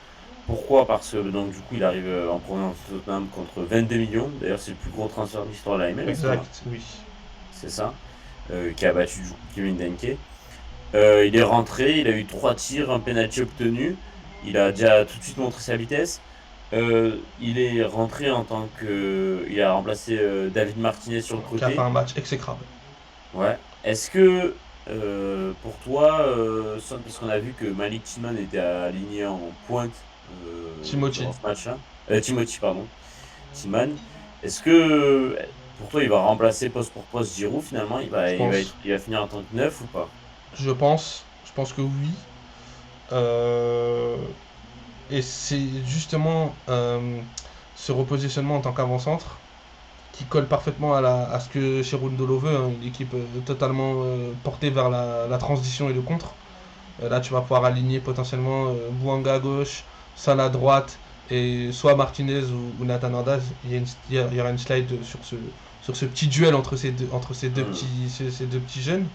Pourquoi? Parce que donc du coup, il arrive en provenance de Tottenham contre 22 millions. D'ailleurs, c'est le plus gros transfert de l'histoire de la MLS, voilà. Exact, oui. C'est ça. Qui a battu du coup Kevin Denke. Il est rentré, il a eu 3 tirs, un penalty obtenu. Il a déjà tout de suite montré sa vitesse. Il est rentré en tant que. Il a remplacé David Martinez sur le Qui a fait côté. un match exécrable. Ouais. Est-ce que pour toi, parce qu'on a vu que Malik Tillman était aligné en pointe Timothy. durant ce match-là. Timothy, pardon. Tillman. Est-ce que pour toi, il va remplacer poste pour poste Giroud finalement? Je pense. Il va finir en tant que neuf ou pas? Je pense. Je pense que oui. Euh, et c'est justement ce repositionnement en tant qu'avant-centre qui colle parfaitement à ce que Cherundolo veut, hein, une équipe totalement portée vers la transition et le contre. Là, tu vas pouvoir aligner potentiellement Bouanga à gauche, Sana à droite, et soit Martinez ou Nathan Ordaz. Il y aura une slide sur ce petit duel entre Hmm. ces deux petits jeunes.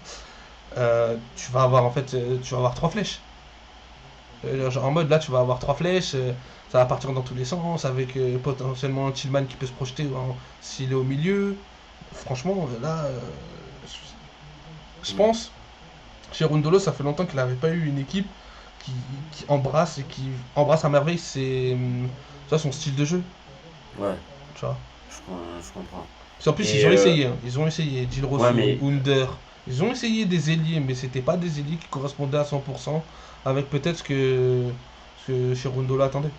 Tu vas avoir en fait, tu vas avoir trois flèches. Genre, en mode là, tu vas avoir trois flèches. Ça va partir dans tous les sens avec potentiellement un Tillman qui peut se projeter s'il est au milieu. Franchement, là, je Hmm. pense chez Rundolo, ça fait longtemps qu'il n'avait pas eu une équipe qui, qui embrasse et qui embrasse à merveille son style de jeu. Ouais, Tu vois. je comprends. Puis en plus, ils Et ont essayé. Hein. Ils ont essayé. Gil ouais, Rosso, mais Under. Ils ont essayé des ailiers, mais c'était pas des ailiers qui correspondaient à 100% avec peut-être ce que chez Rundolo attendait.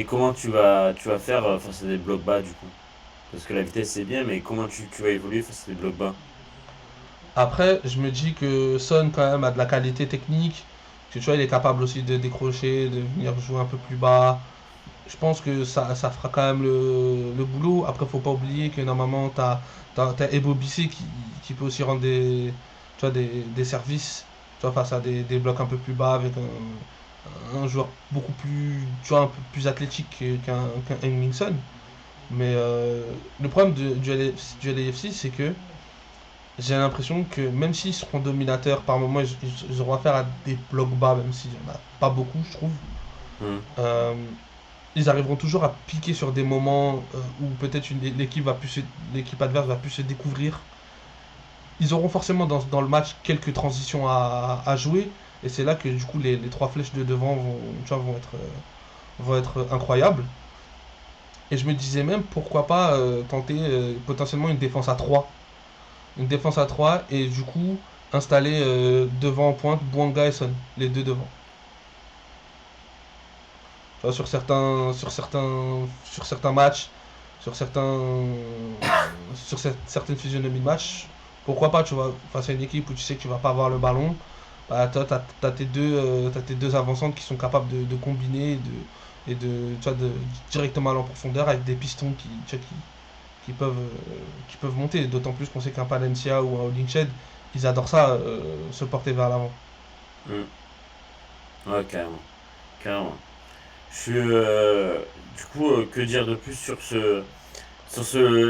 comment tu vas faire face à des blocs bas du coup? Parce que la vitesse c'est bien, mais comment tu vas évoluer face à des blocs bas? Après, je me dis que Son, quand même, a de la qualité technique. Que, tu vois, il est capable aussi de décrocher, de venir jouer un peu plus bas. Je pense que ça fera quand même le boulot. Après, faut pas oublier que normalement, t'as Ebo Bissé qui peut aussi rendre tu vois, des services tu vois, face à des blocs un peu plus bas avec un joueur beaucoup plus, tu vois, un peu plus athlétique qu'un Hemmingson. Mais le problème du LAFC, c'est que j'ai l'impression que même s'ils seront dominateurs par moment, ils auront affaire à des blocs bas, même s'il n'y en a pas beaucoup, je trouve. Hmm. Euh, Ils arriveront toujours à piquer sur des moments où peut-être l'équipe adverse va plus se découvrir. Ils auront forcément dans le match quelques transitions à jouer. Et c'est là que du coup les trois flèches de devant tu vois, vont être incroyables. Et je me disais même pourquoi pas tenter potentiellement une défense à 3. Une défense à 3 et du coup installer devant en pointe Bouanga et Son, les deux devant. Tu vois, sur certains matchs, sur certaines physionomies de match, pourquoi pas, tu vois, face à une équipe où tu sais que tu vas pas avoir le ballon, bah, toi, t'as tes deux avancantes qui sont capables de combiner tu vois, directement aller en profondeur avec des pistons tu vois, qui peuvent monter. D'autant plus qu'on sait qu'un Palencia ou un Holding Shed, ils adorent ça, se porter vers l'avant. Hmm. Ouais, carrément. Carrément. Je suis, du coup, que dire de plus sur ce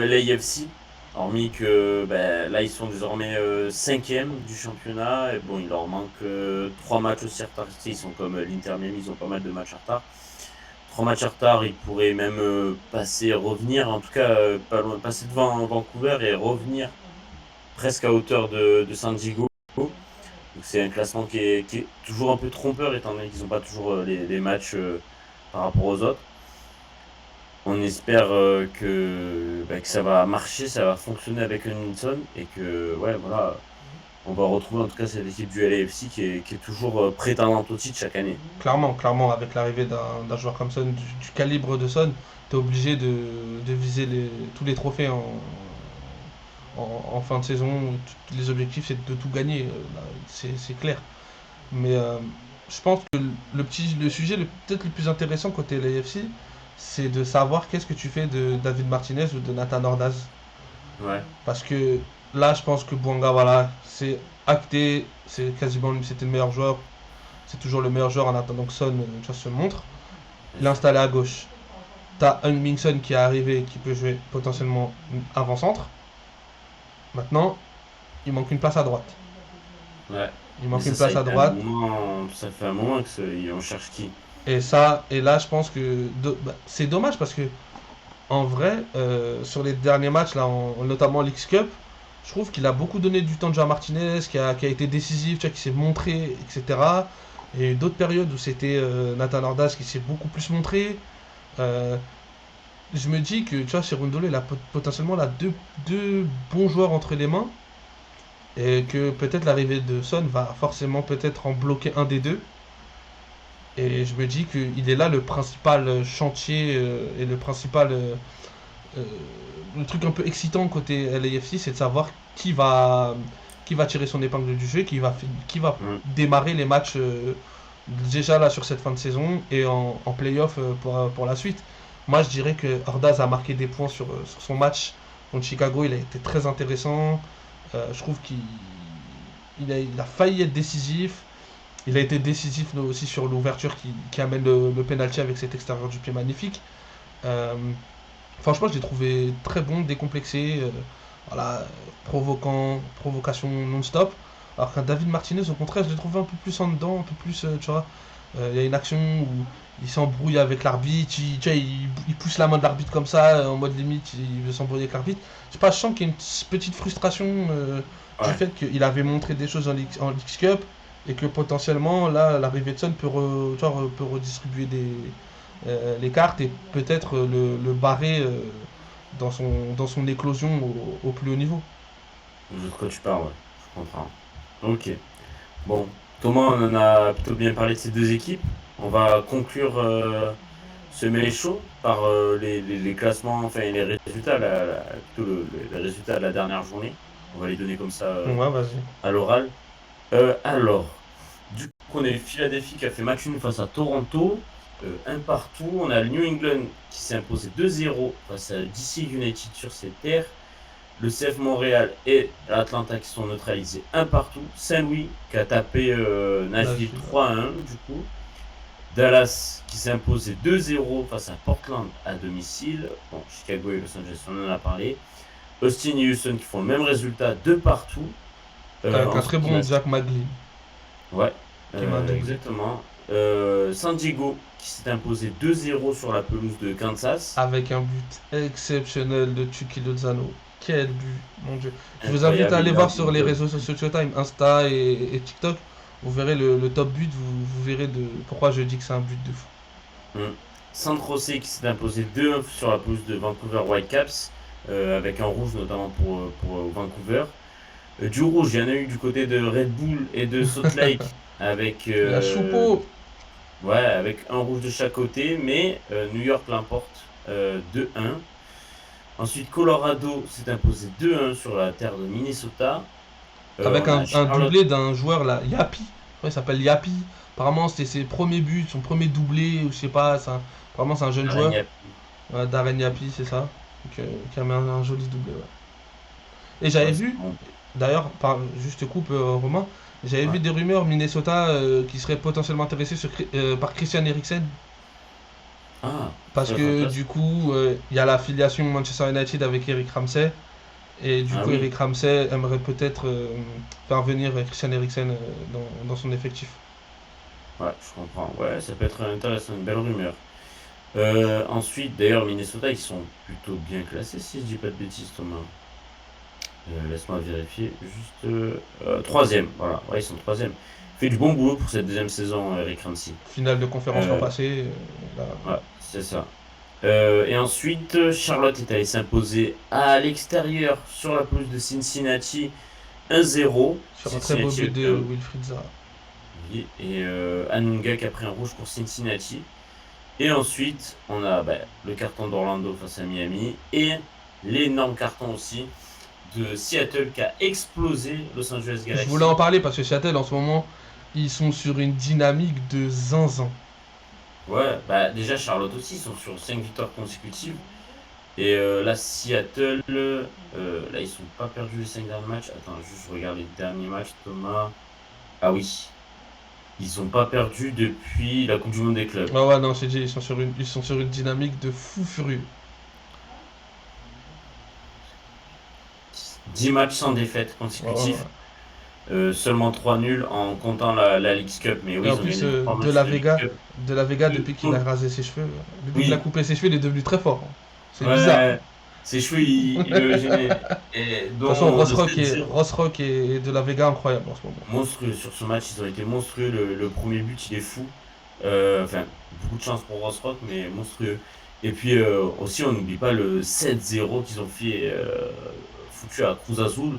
LAFC? Hormis que là, ils sont désormais cinquième du championnat. Et bon, il leur manque 3 matchs aussi en retard. Tu sais, ils sont comme l'Inter Miami, ils ont pas mal de matchs en retard. 3 matchs en retard, ils pourraient même passer, revenir, en tout cas, pas loin, passer devant Vancouver et revenir presque à hauteur de San Diego. Donc c'est un classement qui est toujours un peu trompeur étant donné qu'ils n'ont pas toujours les matchs par rapport aux autres. On espère que ça va marcher, ça va fonctionner avec Nilsson et que ouais voilà, on va retrouver en tout cas cette équipe du LAFC qui est toujours prétendante au titre chaque année. Clairement, avec l'arrivée d'un joueur comme Son, du calibre de Son, t'es obligé de viser tous les trophées en fin de saison. Les objectifs, c'est de tout gagner, là, c'est clair. Mais je pense que le sujet peut-être le plus intéressant côté LAFC, c'est de savoir qu'est-ce que tu fais de David Martinez ou de Nathan Ordaz. Ouais, Parce que là, je pense que Bouanga, voilà, c'est acté, c'était le meilleur joueur, c'est toujours le meilleur joueur en attendant que Son se montre. bien Il est sûr. installé à gauche. T'as Mingson qui est arrivé et qui peut jouer potentiellement avant-centre. Maintenant, il manque une place à droite. Ouais. Il Mais manque ça, une ça a place à été un droite. moment, ça fait un moment on cherche qui. Et là, je pense que c'est dommage parce que en vrai, sur les derniers matchs, là, notamment l'X Cup, je trouve qu'il a beaucoup donné du temps de jeu à Martinez, qui a été décisif, tu vois, qui s'est montré, etc. Il y a eu d'autres périodes où c'était Nathan Ordaz qui s'est beaucoup plus montré. Euh, je me dis que, tu vois, chez Rondolo, il a potentiellement là, deux bons joueurs entre les mains. Et que peut-être l'arrivée de Son va forcément peut-être en bloquer un des deux. Et je me dis qu'il est là le principal chantier et euh, le truc un peu excitant côté LAFC, c'est de savoir qui va tirer son épingle du jeu, qui va Mm. démarrer les matchs déjà là sur cette fin de saison et en playoff pour la suite. Moi, je dirais que Ordaz a marqué des points sur son match contre Chicago. Il a été très intéressant. Je trouve qu'il a failli être décisif. Il a été décisif aussi sur l'ouverture qui amène le penalty avec cet extérieur du pied magnifique. Euh, Franchement, je l'ai trouvé très bon, décomplexé, voilà, provocation non-stop. Alors qu'un David Martinez, au contraire, je l'ai trouvé un peu plus en dedans, un peu plus, tu vois. Il y a une action où il s'embrouille avec l'arbitre, tu vois, il pousse la main de l'arbitre comme ça, en mode limite, il veut s'embrouiller avec l'arbitre. Je sais pas, je sens qu'il y a une petite frustration du Ouais. fait qu'il avait montré des choses en League Cup et que potentiellement, là, l'arrivée de Son tu vois, peut redistribuer les cartes et peut-être le barrer dans son éclosion au plus haut niveau. Je sais de quoi tu parles, ouais. Je comprends. Ok. Bon, Thomas, on en a plutôt bien parlé de ces deux équipes. On va conclure ce mêlée chaud par les classements, enfin les résultats, plutôt les résultats de la dernière journée. On va les donner comme ça Ouais, vas-y. à l'oral. Alors, du coup, on a eu Philadelphie qui a fait match nul face à Toronto, un partout. On a le New England qui s'est imposé 2-0 face à DC United sur ses terres. Le CF Montréal et Atlanta qui sont neutralisés un partout. Saint-Louis qui a tapé Nashville Nashville, ouais. 3-1 du coup. Dallas qui s'est imposé 2-0 face à Portland à domicile. Bon, Chicago et Los Angeles, on en a parlé. Austin et Houston qui font le même résultat de partout. Avec un très Ensuite, on bon a... Jack McGlynn Ouais, qui m'a doublé. exactement. San Diego qui s'est imposé 2-0 sur la pelouse de Kansas. Avec un but exceptionnel de Chucky Lozano. Quel but, mon dieu. Je vous invite à Incroyable, aller il a voir un sur les but. réseaux sociaux Showtime, Insta et TikTok. Vous verrez le top but, vous verrez pourquoi je dis que c'est un but de fou. Mm. San Jose qui s'est imposé 2-1 sur la pelouse de Vancouver Whitecaps, avec un rouge notamment pour Vancouver. Du rouge, il y en a eu du côté de Red Bull et de Salt Lake, avec, La choupeau. ouais, avec un rouge de chaque côté, mais New York l'emporte 2-1. Ensuite, Colorado s'est imposé 2-1 sur la terre de Minnesota. Avec On a un Charlotte, doublé d'un joueur là, Yapi. Ouais, il s'appelle Yapi. Apparemment, c'était ses premiers buts, son premier doublé, ou je sais pas. Apparemment, c'est un jeune joueur. Arena. Darren Yapi, c'est ça. Qui a mis joli doublé. Ouais. Et j'avais Ouais, c'est vu, bon. d'ailleurs, juste coupe Romain, J'avais Ouais. vu des rumeurs Minnesota qui serait potentiellement intéressé par Christian Eriksen Ah, ça parce va être que intéressant. du coup il y a l'affiliation Manchester United avec Eric Ramsey et du Ah coup oui, Eric Ramsey aimerait peut-être faire venir Christian Eriksen dans son effectif. ouais, je comprends. Ouais, ça peut être intéressant, une belle rumeur. Ensuite, d'ailleurs, Minnesota, ils sont plutôt bien classés, si je dis pas de bêtises, Thomas. Laisse-moi vérifier. Juste. Troisième, voilà. Ouais, ils sont troisième. Fait du bon boulot pour cette deuxième saison, Eric Ramsey. Finale de conférence l'an Euh, passé. Là, ouais, c'est ça. Et ensuite, Charlotte est allée s'imposer à l'extérieur sur la pelouse de Cincinnati 1-0. sur un très beau Cincinnati but avec de Wilfried Zaha. oui, et Anunga qui a pris un rouge pour Cincinnati. Et ensuite, on a le carton d'Orlando face à Miami et l'énorme carton aussi de Seattle qui a explosé Los Angeles Je voulais en Galaxy. parler parce que Seattle en ce moment ils sont sur une dynamique de zinzin. Ouais, déjà Charlotte aussi, ils sont sur 5 victoires consécutives. Et là, Seattle, là, ils sont pas perdus les 5 derniers matchs. Attends, juste je regarde les derniers matchs, Thomas. Ah oui, ils sont pas perdus depuis la Coupe du Monde des clubs. Ah ouais, non, c'est dit, ils sont sur une dynamique de fou furieux. 10 matchs sans défaite Ouais, ouais, consécutifs. ouais. Seulement 3 nuls en comptant la League Cup. Mais Et oui, en ils ont plus, gagné 3 matchs de League Cup. De la Vega, Euh, depuis qu'il a oh, rasé ses cheveux, depuis qu'il a oui, coupé ses cheveux, il est devenu très fort, hein. C'est bizarre. De ouais, ses cheveux, il le gênait. Et toute façon, dont le 7-0. Ross Rock et De la Vega incroyable en ce moment. Monstrueux sur ce match, ils ont été monstrueux. Le premier but, il est fou. Enfin, beaucoup de chance pour Ross Rock, mais monstrueux. Et puis aussi, on n'oublie pas le 7-0 qu'ils ont fait foutu à Cruz Azul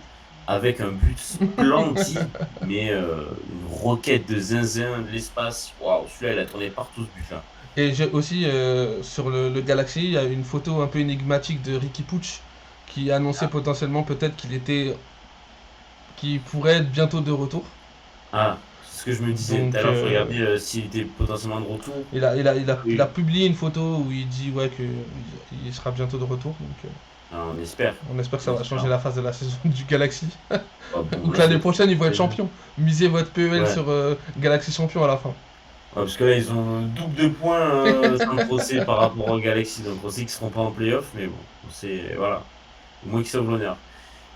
avec un but splendide, mais une roquette de zinzin de l'espace. Waouh, celui-là, il a tourné partout ce but-là. Et j'ai aussi, sur le Galaxy, il y a une photo un peu énigmatique de Ricky Pucci qui annonçait potentiellement peut-être qu'il pourrait être bientôt de retour. Ah, c'est ce que je me disais. Tout Donc, à l'heure, je regardais s'il était potentiellement de retour. il a Oui. publié une photo où il dit ouais que il sera bientôt de retour. Donc, Ah, on espère. on espère que On ça va espère. changer la phase de la saison du Galaxy. Ah, bon, Ou moi, que je l'année le prochaine, ils vont être souhaite. champions. Misez votre PEL Ouais. sur Galaxy champion à la fin. Ouais, parce que là, ils ont un double de points sans le procès par rapport au Galaxy. Donc, on sait qu'ils seront pas en playoff, mais bon, on sait, voilà. Au moins qu'ils sauvent l'honneur.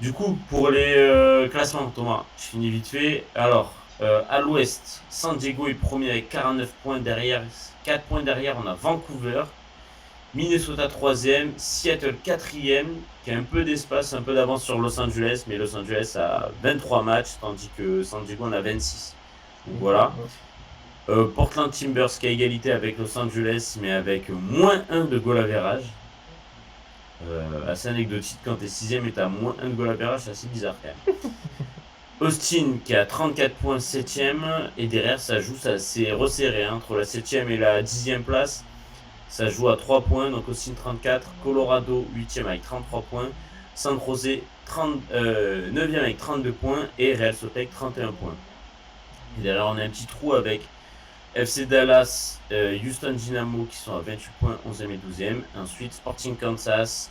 Du coup, pour les classements, Thomas, je finis vite fait. Alors, à l'ouest, San Diego est premier avec 49 points derrière. 4 points derrière, on a Vancouver. Minnesota 3e, Seattle 4e, qui a un peu d'espace, un peu d'avance sur Los Angeles, mais Los Angeles a 23 matchs, tandis que San Diego en a 26. Donc voilà. Portland Timbers qui a égalité avec Los Angeles, mais avec moins 1 de goal average. Assez anecdotique quand t'es 6ème et t'as moins 1 de goal average, c'est assez bizarre quand même. Austin qui a 34 points 7ème, et derrière ça joue, ça c'est resserré hein, entre la 7ème et la 10ème place. Ça joue à 3 points, donc Austin 34, Colorado 8ème avec 33 points, San Jose 9ème avec 32 points et Real Salt Lake 31 points. Et derrière on a un petit trou avec FC Dallas, Houston Dynamo qui sont à 28 points, 11e et 12e. Ensuite Sporting Kansas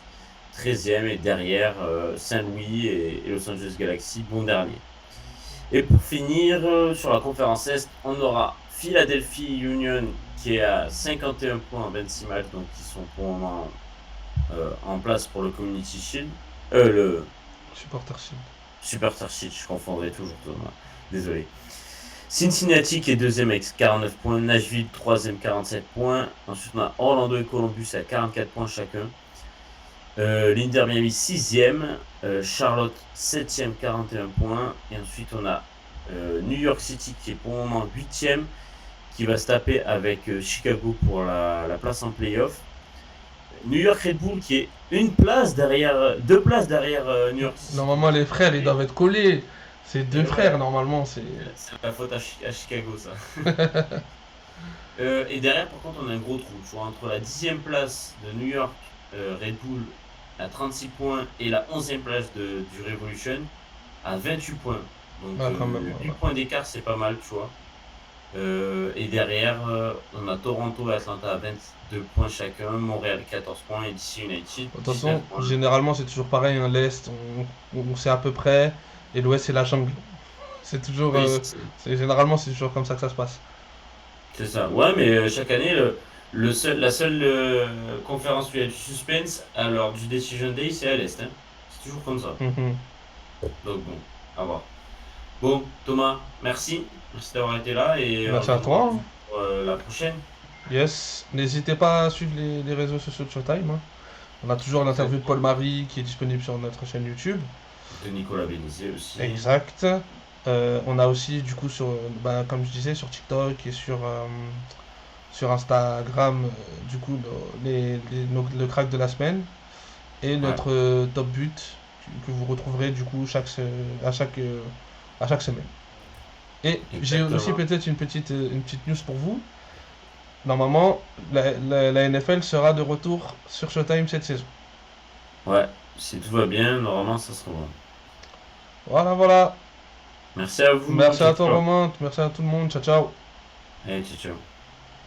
13e et derrière Saint-Louis et Los Angeles Galaxy, bon dernier. Et pour finir, sur la conférence Est, on aura Philadelphie Union qui est à 51 points en 26 matchs, donc qui sont pour le moment en place pour le Community Shield. Le Supporter Shield. Superstar Shield, je confondrai toujours Thomas. Désolé. Cincinnati qui est 2ème avec 49 points, Nashville 3ème 47 points, ensuite on a Orlando et Columbus à 44 points chacun, l'Inter Miami 6ème, Charlotte 7ème 41 points, et ensuite on a New York City qui est pour le moment 8ème, qui va se taper avec Chicago pour la place en playoff. New York Red Bull qui est 2 places derrière New York City. Normalement, les frères, ils doivent être collés. C'est deux Ouais. frères, normalement. C'est la faute à Chicago, ça. Et derrière, par contre, on a un gros trou. Tu vois, entre la 10ème place de New York Red Bull à 36 points et la 11ème place du Revolution à 28 points. Donc, ah, quand même. 8 Voilà. points d'écart, c'est pas mal, tu vois. Et derrière, on a Toronto et Atlanta à 22 points chacun, Montréal 14 points et DC United. De toute 19 façon, points. généralement, c'est toujours pareil. Hein, l'Est, on sait à peu près. Et l'Ouest, c'est la jungle. C'est toujours, Oui, généralement, c'est toujours comme ça que ça se passe. c'est ça. Ouais, mais chaque année, la seule conférence où il y a du suspense, alors du Decision Day, c'est à l'Est. Hein. C'est toujours comme ça. Mhm. Donc bon, à voir. Bon, Thomas, merci. Merci d'avoir été là et on Merci se à revoit toi, hein. pour la prochaine. Yes. N'hésitez pas à suivre les réseaux sociaux de Showtime, hein. On a toujours l'interview de Exactement. Paul Marie qui est disponible sur notre chaîne YouTube. De Nicolas Bélizier aussi. Exact. On a aussi, du coup, comme je disais, sur TikTok et sur Instagram, du coup, le crack de la semaine et Ouais, notre top but que vous retrouverez, du coup, à chaque semaine. Et j'ai aussi exactement. peut-être une petite news pour vous. Normalement, la NFL sera de retour sur Showtime cette saison. Ouais, si tout va bien, normalement, ça sera bon. Voilà, voilà. Merci à vous. Merci Ciao, à toi, ciao. Romain. Merci à tout le monde. Ciao, ciao. Allez, ciao, ciao.